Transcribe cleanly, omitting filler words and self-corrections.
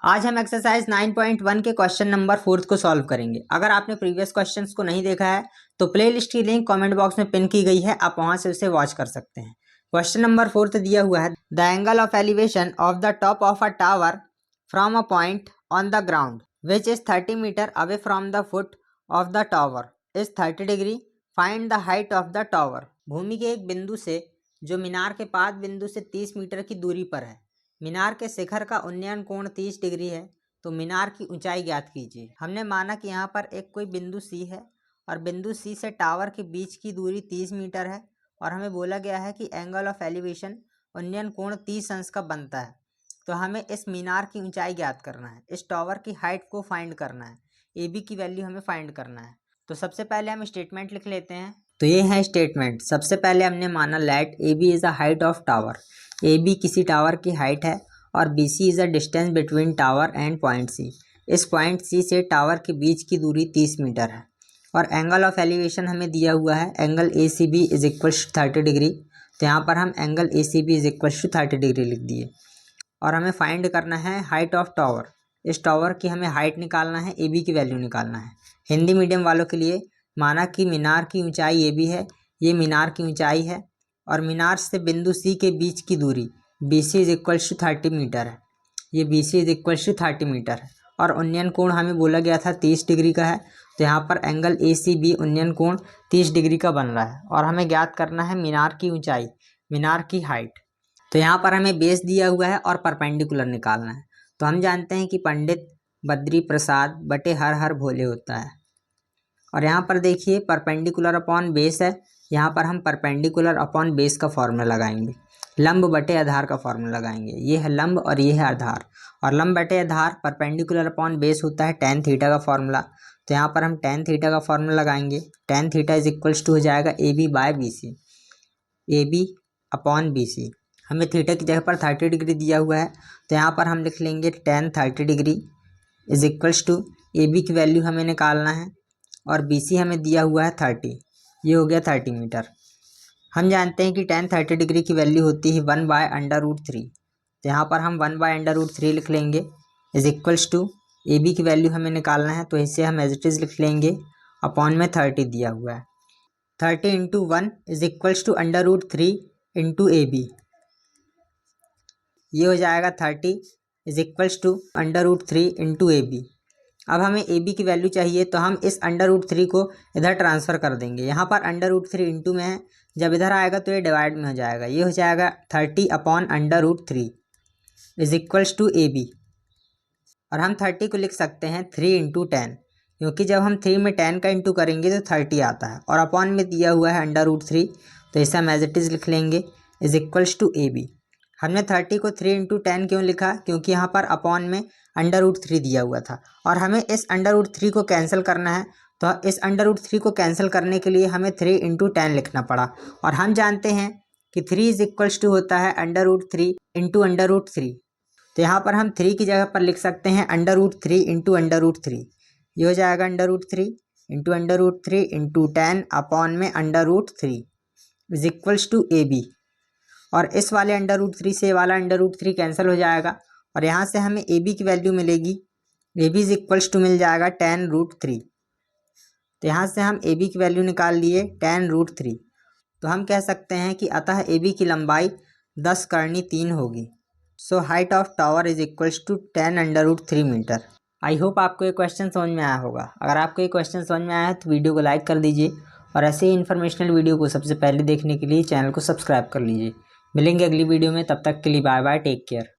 आज हम एक्सरसाइज 9.1 के क्वेश्चन नंबर 4 को सॉल्व करेंगे। अगर आपने प्रीवियस क्वेश्चंस को नहीं देखा है तो प्लेलिस्ट की लिंक कमेंट बॉक्स में पिन की गई है, आप वहां से उसे वॉच कर सकते हैं। क्वेश्चन नंबर 4 दिया हुआ है, the angle of elevation of the top of a tower from a point on the ground which is 30 metre away from the foot of the tower is 30 degree. Find the height of the tower. भूमि के एक बिंदु से जो मीनार के पाद बिंदु से 30 मीटर की दूरी पर है, मीनार के शिखर का उन्नयन कोण 30 डिग्री है, तो मीनार की ऊंचाई ज्ञात कीजिए। हमने माना कि यहाँ पर एक कोई बिंदु सी है और बिंदु सी से टावर के बीच की दूरी 30 मीटर है और हमें बोला गया है कि एंगल ऑफ एलिवेशन उन्नयन कोण 30 अंश का बनता है। तो हमें इस मीनार की ऊंचाई ज्ञात करना है, इस टावर की हाइट को फाइंड करना है, ए बी की वैल्यू हमें फाइंड करना है। तो सबसे पहले हम स्टेटमेंट लिख लेते हैं। तो ये है स्टेटमेंट। सबसे पहले हमने माना let A B is the height of tower. A B किसी टावर की हाइट है और B C is the distance between tower and point C. इस पॉइंट सी से टावर के बीच की दूरी 30 मीटर है और एंगल ऑफ एलिवेशन हमें दिया हुआ है angle A C B is equal to 30 degree. तो यहाँ पर हम angle A C B is equal to 30 degree लिख दिए और हमें फाइंड करना है हाइट ऑफ टावर। इस टावर की हमें हाइट निकालना है, ए बी की वैल्यू निकालना है। हिंदी मीडियम वालों के लिए माना कि मीनार की ऊंचाई ए बी है, ये मीनार की ऊंचाई है और मीनार से बिंदु सी के बीच की दूरी B C is equal to 30 metre है। ये B C is equal to 30 metre है और उन्नयन कोण हमें बोला गया था 30 डिग्री का है। तो यहाँ पर एंगल ए सी बी उन्नयन कोण 30 डिग्री का बन रहा है और हमें ज्ञात करना है मीनार की ऊंचाई, मीनार की हाइट। तो यहाँ पर हमें बेस दिया हुआ है और परपेंडिकुलर निकालना है। तो हम जानते हैं कि पंडित बद्री प्रसाद बटे हर हर भोले होता है और यहाँ पर देखिए परपेंडिकुलर अपॉन बेस है, यहाँ पर हम परपेंडिकुलर अपॉन बेस का फॉर्मूला लगाएंगे, लंब बटे आधार का फॉर्मूला लगाएंगे। ये है लंब और ये है आधार और लंब बटे आधार परपेंडिकुलर अपॉन बेस होता है tan थीटा का फॉर्मूला। तो यहाँ पर हम tan थीटा का फॉर्मूला लगाएंगे। tan theta is equals to हो जाएगा A B by B C, A B upon B C. हमें थीटा की जगह पर 30 डिग्री दिया हुआ है तो यहाँ पर हम लिख लेंगे tan 30 degree is equals to A B की वैल्यू हमें निकालना है और बी सी हमें दिया हुआ है 30, ये हो गया 30 मीटर। हम जानते हैं कि tan 30 डिग्री की वैल्यू होती है 1/√3। तो यहाँ पर हम 1/√3 लिख लेंगे is equals to A B की वैल्यू हमें निकालना है, तो इसे हम एज इट इज़ लिख लेंगे अपॉन में 30 दिया हुआ है। 30 into 1 is equals to √3 into A B, ये हो जाएगा 30 is equals to √3 into A B. अब हमें ए बी की वैल्यू चाहिए तो हम इस √3 को इधर ट्रांसफ़र कर देंगे। यहाँ पर √3 इंटू में है, जब इधर आएगा तो ये डिवाइड में हो जाएगा, ये हो जाएगा 30 upon √3 is equals to A B. और हम 30 को लिख सकते हैं 3 इंटू 10, क्योंकि जब हम 3 में 10 का इंटू करेंगे तो 30 आता है और अपॉन में दिया हुआ है √3, तो इसे हम एज इट इज़ लिख लेंगे is equals to A B. हमने 30 को 3 इंटू 10 क्यों लिखा, क्योंकि यहाँ पर अपॉन में √3 दिया हुआ था और हमें इस √3 को कैंसिल करना है। तो इस √3 को कैंसिल करने के लिए हमें 3 इंटू 10 लिखना पड़ा और हम जानते हैं कि 3 इज इक्वल्स टू होता है √3 इंटू √3। तो यहाँ पर हम 3 की जगह पर लिख सकते हैं √3 इंटू √3, ये हो जाएगा √3 इंटू √3 इंटू 10 अपॉन में √3 is equals to A B. और इस वाले √3 से वाला √3 कैंसिल हो जाएगा और यहाँ से हमें ए बी की वैल्यू मिलेगी, A B is equals to मिल जाएगा tan√3। तो यहाँ से हम ए बी की वैल्यू निकाल लिए tan√3। तो हम कह सकते हैं कि अतः ए बी की लंबाई 10 करनी 3 होगी। So height of tower is equals to tan√3 metre. I hope आपको ये क्वेश्चन समझ में आया होगा। अगर आपको ये क्वेश्चन समझ में आया है तो वीडियो को लाइक कर दीजिए और ऐसे ही इन्फॉर्मेशनल वीडियो को सबसे पहले देखने के लिए चैनल को सब्सक्राइब कर लीजिए। मिलेंगे अगली वीडियो में, तब तक के लिए बाय बाय, टेक केयर।